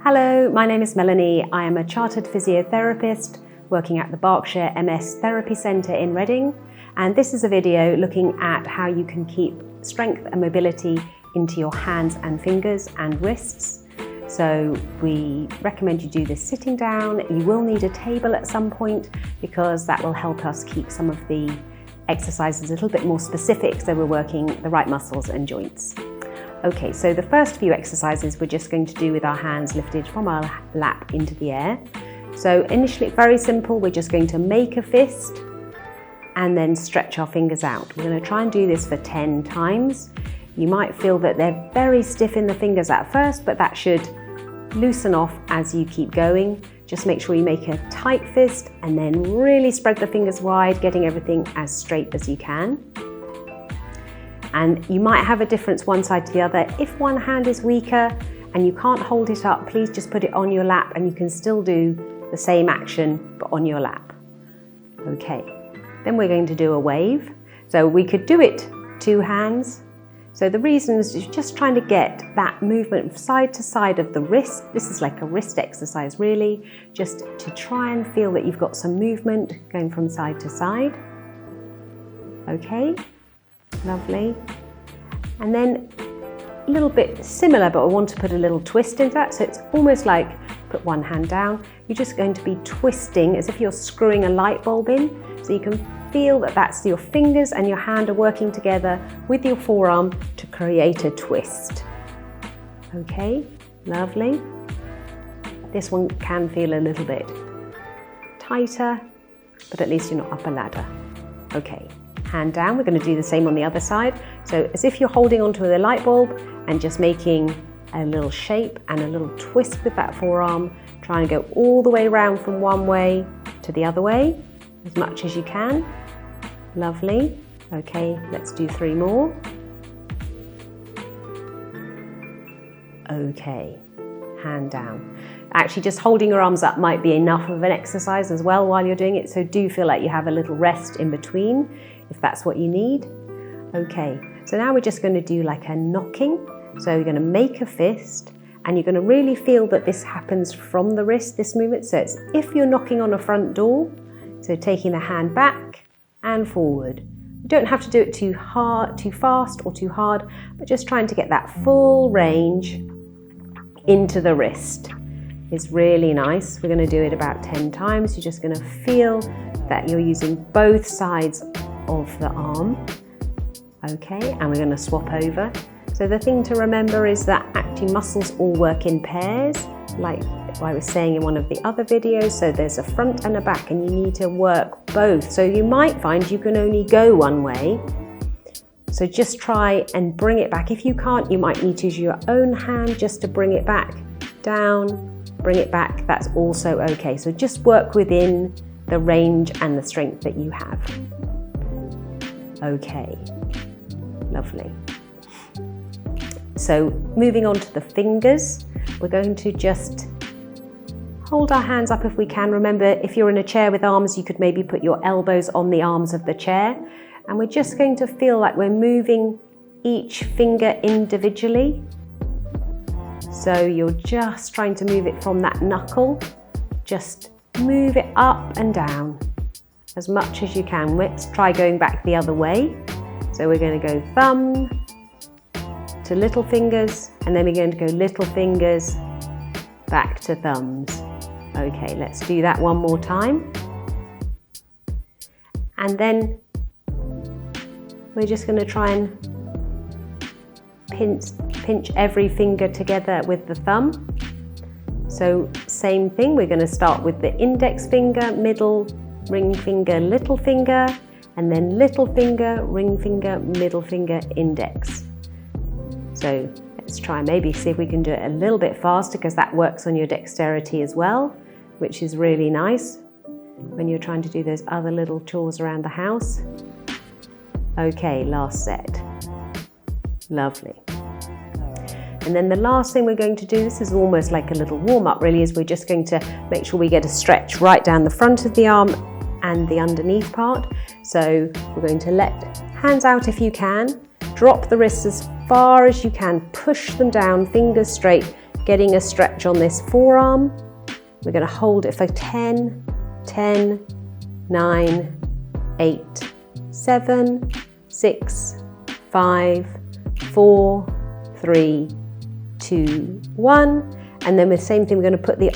Hello, my name is Melanie. I am a chartered physiotherapist working at the Berkshire MS Therapy Centre in Reading, and this is a video looking at how you can keep strength and mobility into your hands and fingers and wrists. So we recommend you do this sitting down. You will need a table at some point because that will help us keep some of the exercises a little bit more specific so we're working the right muscles and joints. Okay, so the first few exercises we're just going to do with our hands lifted from our lap into the air. So initially, very simple, we're just going to make a fist and then stretch our fingers out. We're going to try and do this for 10 times. You might feel that they're very stiff in the fingers at first, but that should loosen off as you keep going. Just make sure you make a tight fist and then really spread the fingers wide, getting everything as straight as you can. And you might have a difference one side to the other. If one hand is weaker and you can't hold it up, please just put it on your lap and you can still do the same action but on your lap. Okay, then we're going to do a wave. So we could do it two hands. So the reason is just trying to get that movement side to side of the wrist. This is like a wrist exercise really, just to try and feel that you've got some movement going from side to side. Okay, lovely. And then a little bit similar, but I want to put a little twist into that. So it's almost like put one hand down. You're just going to be twisting as if you're screwing a light bulb in. So you can feel that that's your fingers and your hand are working together with your forearm to create a twist. Okay, lovely. This one can feel a little bit tighter, but at least you're not up a ladder. Okay, hand down. We're going to do the same on the other side. So as if you're holding onto the light bulb and just making a little shape and a little twist with that forearm. Try and go all the way around from one way to the other way as much as you can. Lovely. Okay, let's do 3 more. Okay, hand down. Actually, just holding your arms up might be enough of an exercise as well while you're doing it, so do feel like you have a little rest in between if that's what you need. Okay, so now we're just going to do like a knocking. So you're going to make a fist and you're going to really feel that this happens from the wrist, this movement. So it's if you're knocking on a front door, so taking the hand back and forward. You don't have to do it too hard, too fast or too hard, but just trying to get that full range into the wrist is really nice. We're going to do it about 10 times. You're just going to feel that you're using both sides of the arm. Okay, and we're going to swap over. So the thing to remember is that actually muscles all work in pairs, like I was saying in one of the other videos. So there's a front and a back and you need to work both. So you might find you can only go one way. So just try and bring it back. If you can't, you might need to use your own hand just to bring it back down, bring it back. That's also okay. So just work within the range and the strength that you have. Okay, lovely. So moving on to the fingers, we're going to just hold our hands up if we can. Remember, if you're in a chair with arms, you could maybe put your elbows on the arms of the chair. And we're just going to feel like we're moving each finger individually. So you're just trying to move it from that knuckle. Just move it up and down as much as you can. Let's try going back the other way. So we're going to go thumb to little fingers, and then we're going to go little fingers back to thumbs. Okay, let's do that one more time. And then we're just going to try and pinch every finger together with the thumb. So same thing, we're going to start with the index finger, middle, ring finger, little finger, and then little finger, ring finger, middle finger, index. So let's try maybe see if we can do it a little bit faster because that works on your dexterity as well, which is really nice when you're trying to do those other little chores around the house. Okay, last set. Lovely. And then the last thing we're going to do, this is almost like a little warm-up really, is we're just going to make sure we get a stretch right down the front of the arm and the underneath part. So we're going to let hands out if you can, drop the wrists as far as you can, push them down, fingers straight, getting a stretch on this forearm. We're going to hold it for 10, 10, 9, 8, 7, 6, 5, 4, 3, 2, 1. And then with the same thing, we're going to put the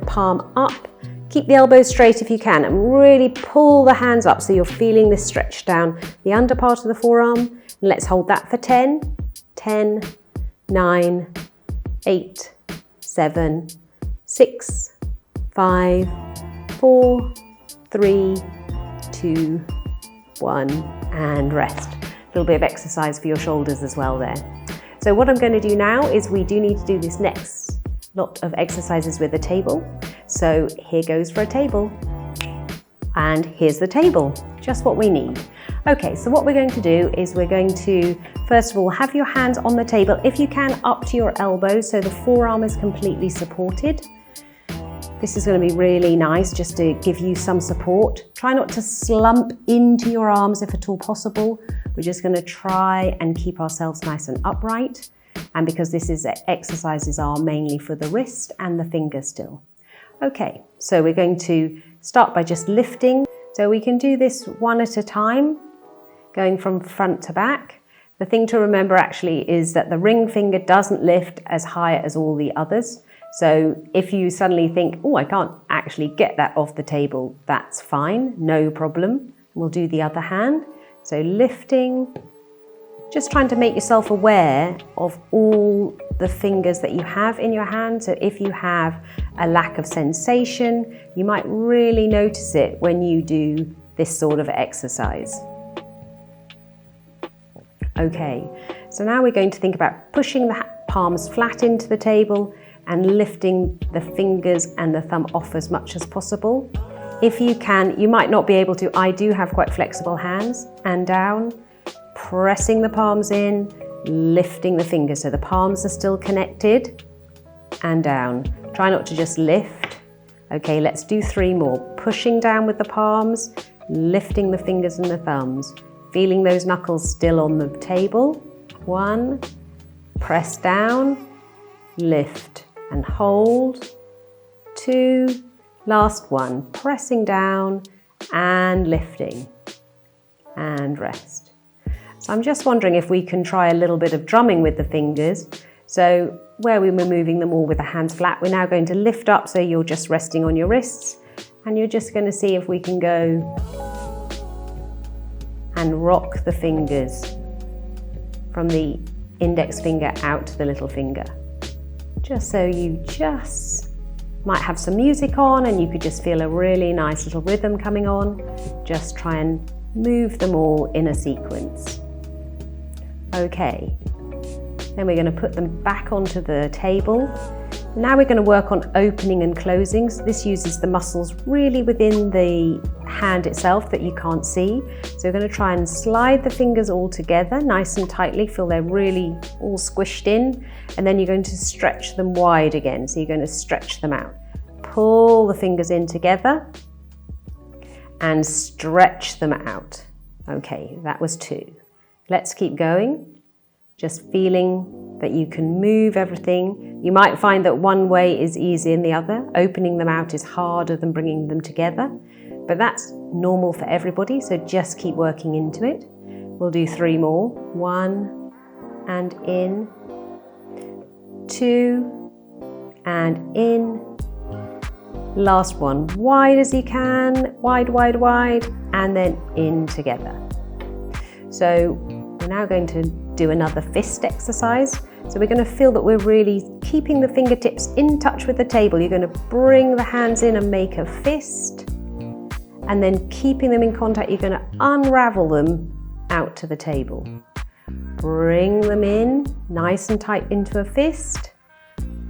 palm up. Keep the elbows straight if you can and really pull the hands up so you're feeling this stretch down the under part of the forearm. And let's hold that for 10, 10, 9, 8, 7, 6, 5, 4, 3, 2, 1, and rest. A little bit of exercise for your shoulders as well there. So what I'm going to do now is we do need to do this next lot of exercises with the table. So here goes for a table. And here's the table, just what we need. Okay, so what we're going to do is we're going to, first of all, have your hands on the table, if you can, up to your elbows so the forearm is completely supported. This is going to be really nice just to give you some support. Try not to slump into your arms if at all possible. We're just going to try and keep ourselves nice and upright. And because this is exercises are mainly for the wrist and the finger still. Okay, so we're going to start by just lifting. So we can do this one at a time, going from front to back. The thing to remember actually is that the ring finger doesn't lift as high as all the others. So if you suddenly think, oh, I can't actually get that off the table, that's fine, no problem. We'll do the other hand. So lifting, just trying to make yourself aware of all the fingers that you have in your hand. So if you have a lack of sensation, you might really notice it when you do this sort of exercise. Okay, so now we're going to think about pushing the palms flat into the table and lifting the fingers and the thumb off as much as possible. If you can, you might not be able to. I do have quite flexible hands, and down, pressing the palms in, lifting the fingers so the palms are still connected, and down. Try not to just lift. Okay, let's do 3 more. Pushing down with the palms, lifting the fingers and the thumbs, feeling those knuckles still on the table. 1, press down, lift and hold. 2, last one, pressing down and lifting and rest. So I'm just wondering if we can try a little bit of drumming with the fingers. So where we were moving them all with the hands flat, we're now going to lift up so you're just resting on your wrists, and you're just going to see if we can go and rock the fingers from the index finger out to the little finger. Just so you just might have some music on and you could just feel a really nice little rhythm coming on. Just try and move them all in a sequence. Okay, then we're going to put them back onto the table. Now we're going to work on opening and closing. So this uses the muscles really within the hand itself that you can't see. So we're going to try and slide the fingers all together nice and tightly, feel they're really all squished in, and then you're going to stretch them wide again. So you're going to stretch them out. Pull the fingers in together and stretch them out. Okay, that was 2. Let's keep going. Just feeling that you can move everything. You might find that one way is easier than the other. Opening them out is harder than bringing them together, but that's normal for everybody, so just keep working into it. We'll do 3 more. 1 and in, 2 and in. Last one, wide as you can, wide, wide, wide, and then in together. So we're now going to do another fist exercise. So we're going to feel that we're really keeping the fingertips in touch with the table. You're going to bring the hands in and make a fist, and then keeping them in contact, you're going to unravel them out to the table. Bring them in, nice and tight into a fist,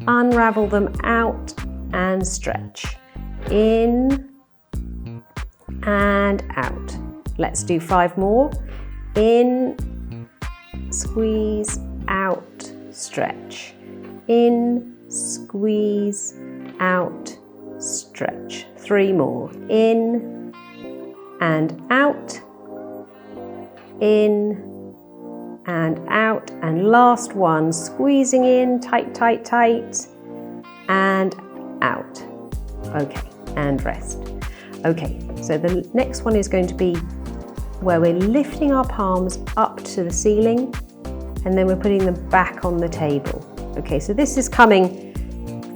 unravel them out and stretch. In and out. Let's do 5 more. In, squeeze, out, stretch. In, squeeze, out, stretch. 3 more. In and out. In and out, and last one, squeezing in, tight, tight, tight, and out. Okay, and rest. Okay, so the next one is going to be where we're lifting our palms up to the ceiling and then we're putting them back on the table. Okay, so this is coming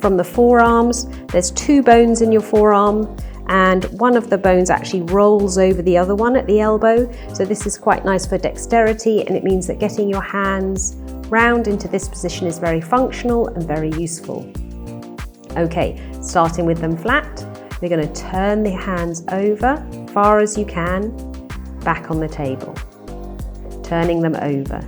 from the forearms. There's 2 bones in your forearm and one of the bones actually rolls over the other one at the elbow. So this is quite nice for dexterity, and it means that getting your hands round into this position is very functional and very useful. Okay, starting with them flat, we're going to turn the hands over far as you can, back on the table, turning them over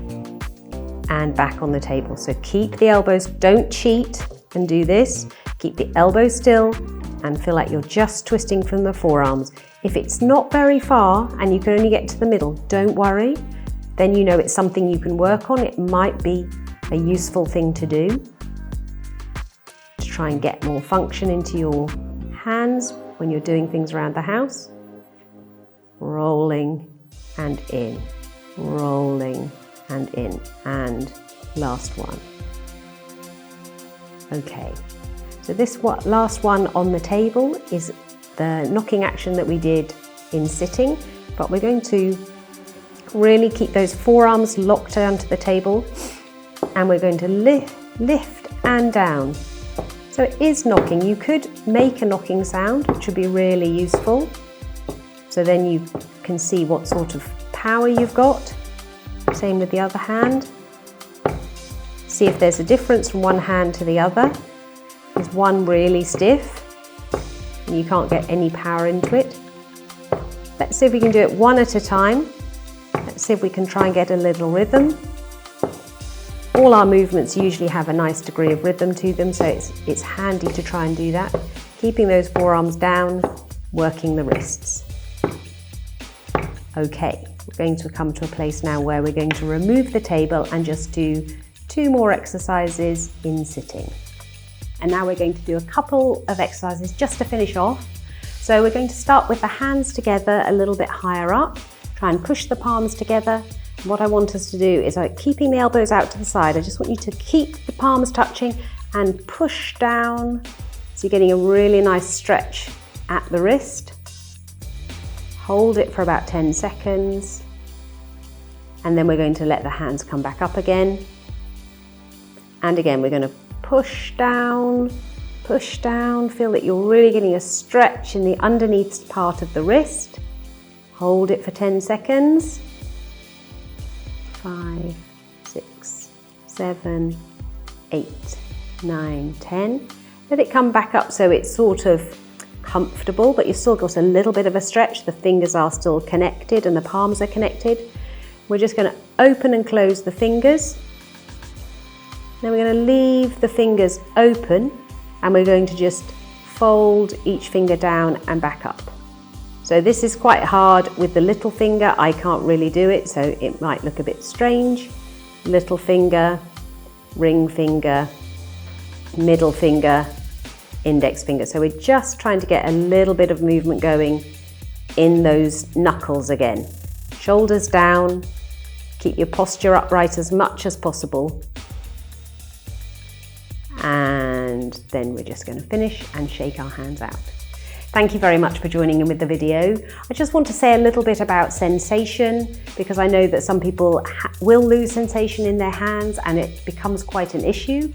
and back on the table. So keep the elbows, don't cheat and do this. Keep the elbows still and feel like you're just twisting from the forearms. If it's not very far and you can only get to the middle, don't worry. Then you know it's something you can work on. It might be a useful thing to do to try and get more function into your hands when you're doing things around the house. Rolling and in, rolling and in, and last one. Okay, so this last one on the table is the knocking action that we did in sitting, but we're going to really keep those forearms locked onto the table and we're going to lift and down. So it is knocking. You could make a knocking sound, which would be really useful. So then you can see what sort of power you've got. Same with the other hand. See if there's a difference from one hand to the other. Is one really stiff and you can't get any power into it? Let's see if we can do it one at a time. Let's see if we can try and get a little rhythm. All our movements usually have a nice degree of rhythm to them, so it's handy to try and do that. Keeping those forearms down, working the wrists. Okay, we're going to come to a place now where we're going to remove the table and just do 2 more exercises in sitting. And now we're going to do a couple of exercises just to finish off. So we're going to start with the hands together a little bit higher up. Try and push the palms together. What I want us to do is keeping the elbows out to the side. I just want you to keep the palms touching and push down. So you're getting a really nice stretch at the wrist. Hold it for about 10 seconds. And then we're going to let the hands come back up again. And again, we're going to push down, feel that you're really getting a stretch in the underneath part of the wrist. Hold it for 10 seconds. 5, 6, 7, 8, 9, 10. Let it come back up so it's sort of comfortable, but you've still got a little bit of a stretch. The fingers are still connected and the palms are connected. We're just going to open and close the fingers. Then we're going to leave the fingers open and we're going to just fold each finger down and back up. So this is quite hard with the little finger. I can't really do it, so it might look a bit strange. Little finger, ring finger, middle finger, index finger. So we're just trying to get a little bit of movement going in those knuckles again. Shoulders down, keep your posture upright as much as possible. And then we're just going to finish and shake our hands out. Thank you very much for joining in with the video. I just want to say a little bit about sensation, because I know that some people will lose sensation in their hands and it becomes quite an issue.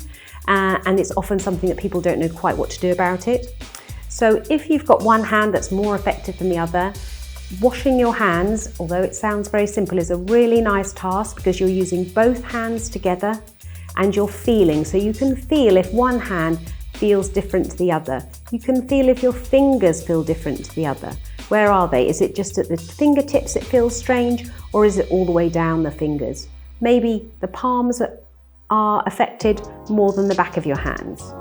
And it's often something that people don't know quite what to do about it. So if you've got one hand that's more affected than the other, washing your hands, although it sounds very simple, is a really nice task because you're using both hands together and you're feeling. So you can feel if one hand feels different to the other. You can feel if your fingers feel different to the other. Where are they? Is it just at the fingertips it feels strange, or is it all the way down the fingers? Maybe the palms are affected more than the back of your hands.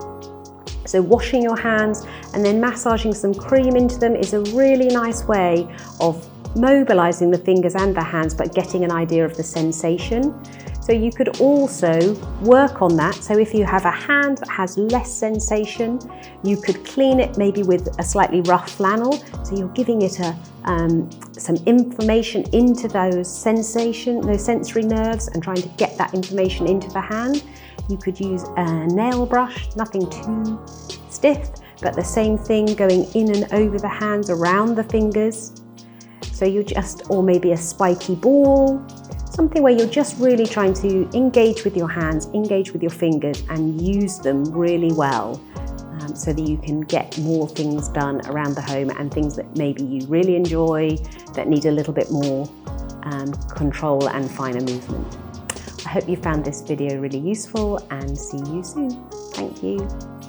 So washing your hands and then massaging some cream into them is a really nice way of mobilizing the fingers and the hands, but getting an idea of the sensation. So So you could also work on that. So if you have a hand that has less sensation, you could clean it maybe with a slightly rough flannel. So you're giving it some information into those sensory nerves and trying to get that information into the hand. You could use a nail brush, nothing too stiff, but the same thing going in and over the hands, around the fingers. So or maybe a spiky ball, something where you're just really trying to engage with your hands, engage with your fingers and use them really well, so that you can get more things done around the home and things that maybe you really enjoy that need a little bit more control and finer movement. I hope you found this video really useful and see you soon. Thank you.